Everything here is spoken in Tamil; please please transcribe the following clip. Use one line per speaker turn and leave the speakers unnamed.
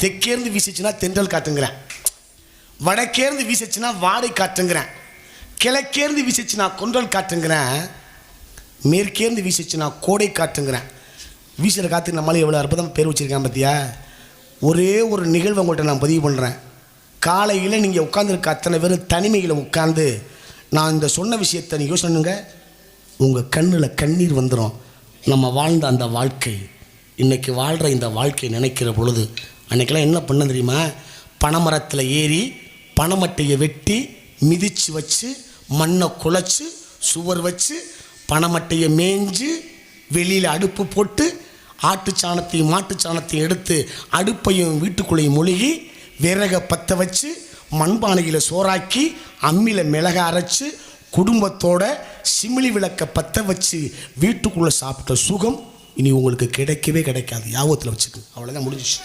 தெற்கேர்ந்து வீசிச்சுன்னா தென்றல் காற்றுங்கிறேன், வடக்கேர்ந்து வீசிச்சுன்னா வாடை காற்றுங்கிறேன், கிழக்கேர்ந்து வீசிச்சுன்னா கொன்றல் காற்றுங்கிறேன், மேற்கேர்ந்து வீசிச்சுன்னா கோடை காற்றுங்கிறேன். வீசுகிற காற்று நம்மளால எவ்வளோ அற்புதம் பேர் வச்சுருக்கேன் பார்த்தியா. ஒரே ஒரு நிகழ்வை உங்கள்கிட்ட நான் பதிவு பண்ணுறேன். காலையில் நீங்கள் உட்காந்துருக்க அத்தனை பேர் தனிமையில் உட்காந்து நான் இந்த சொன்ன விஷயத்தை நீங்கள் யோசனைங்க, உங்கள் கண்ணில் கண்ணீர் வந்துடும். நம்ம வாழ்ந்த அந்த வாழ்க்கை, இன்றைக்கி வாழ்கிற இந்த வாழ்க்கையை நினைக்கிற பொழுது, அன்றைக்கெல்லாம் என்ன பண்ண தெரியுமா, பனைமரத்தில் ஏறி பனைமட்டையை வெட்டி மிதித்து வச்சு மண்ணை குழைச்சி சுவர் வச்சு பனைமட்டையை மேய்ஞ்சு வெளியில் அடுப்பு போட்டு ஆட்டுச்சாணத்தையும் மாட்டுச்சாணத்தையும் எடுத்து அடுப்பையும் வீட்டுக்குள்ளேயும் மொழிகி விறகை பற்ற வச்சு மண்பானையில் சோறாக்கி அம்மியில் மிளகை அரைச்சி குடும்பத்தோட சிமிழி விளக்கை பற்ற வச்சு வீட்டுக்குள்ளே சாப்பிட்ட சுகம் இனி உங்களுக்கு கிடைக்கவே கிடைக்காது. ஞாபகத்தில் வச்சுக்கு. அவ்வளோதான், முடிஞ்சிச்சு.